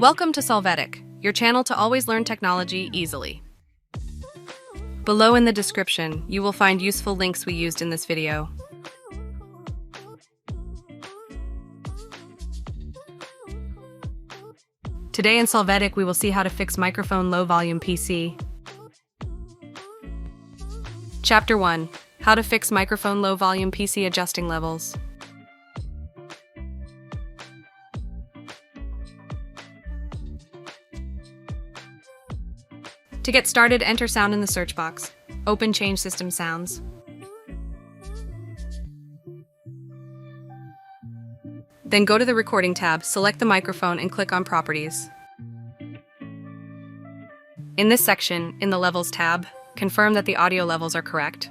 Welcome to Solvetic, your channel to always learn technology easily. Below in the description, you will find useful links we used in this video. Today in Solvetic, we will see how to fix microphone low volume PC. Chapter 1. How to fix microphone low volume PC adjusting levels. To get started, enter sound in the search box. Open Change System Sounds. Then go to the Recording tab, select the microphone, and click on Properties. In this section, in the Levels tab, confirm that the audio levels are correct.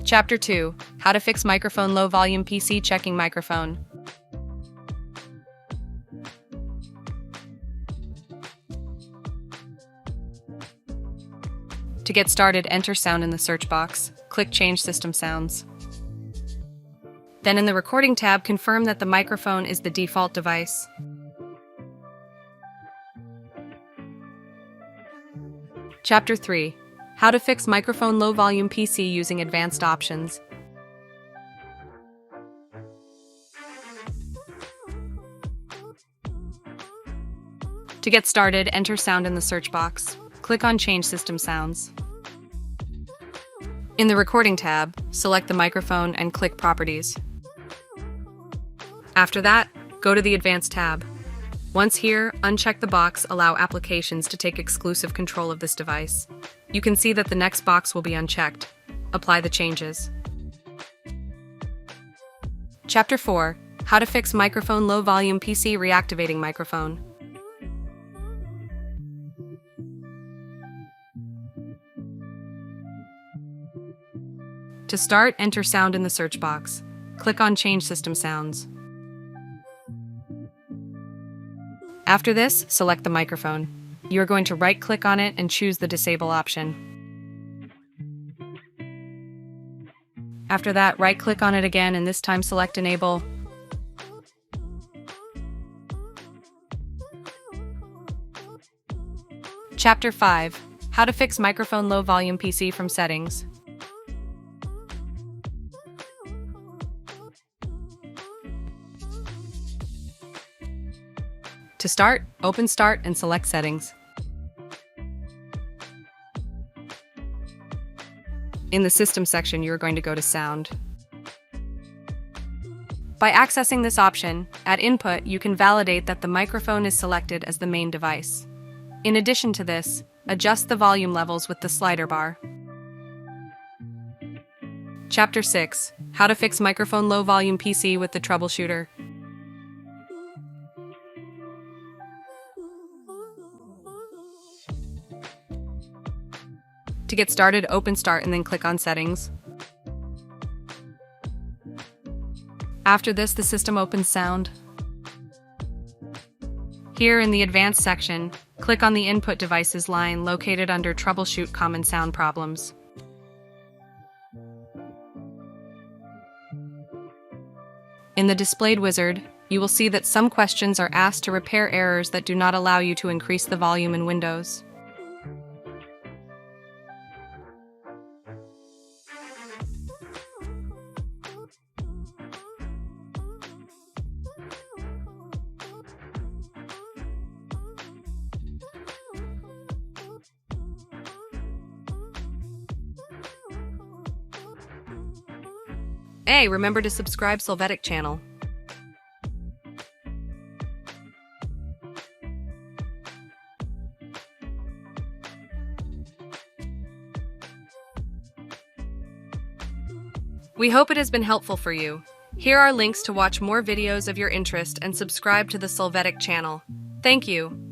Chapter 2. How to fix microphone low volume PC checking microphone. To get started, enter sound in the search box. Click Change System Sounds. Then in the Recording tab, confirm that the microphone is the default device. Chapter 3. How to fix microphone low volume PC using advanced options. To get started, enter sound in the search box. Click on Change System Sounds. In the Recording tab, select the microphone and click Properties. After that, go to the Advanced tab. Once here, uncheck the box Allow applications to take exclusive control of this device. You can see that the next box will be unchecked. Apply the changes. Chapter 4. How to fix microphone low volume PC reactivating microphone. To start, enter sound in the search box. Click on Change System Sounds. After this, select the microphone. You are going to right-click on it and choose the Disable option. After that, right-click on it again and this time select Enable. Chapter 5. How to fix microphone low volume PC from settings. To start, open Start and select Settings. In the System section, you are going to go to Sound. By accessing this option, at Input, you can validate that the microphone is selected as the main device. In addition to this, adjust the volume levels with the slider bar. Chapter 6. How to fix microphone low volume PC with the troubleshooter. To get started, open Start and then click on Settings. After this, the system opens Sound. Here in the Advanced section, click on the Input Devices line located under Troubleshoot Common Sound Problems. In the displayed wizard, you will see that some questions are asked to repair errors that do not allow you to increase the volume in Windows. Hey, remember to subscribe Solvetic Channel. We hope it has been helpful for you. Here are links to watch more videos of your interest and subscribe to the Solvetic channel. Thank you.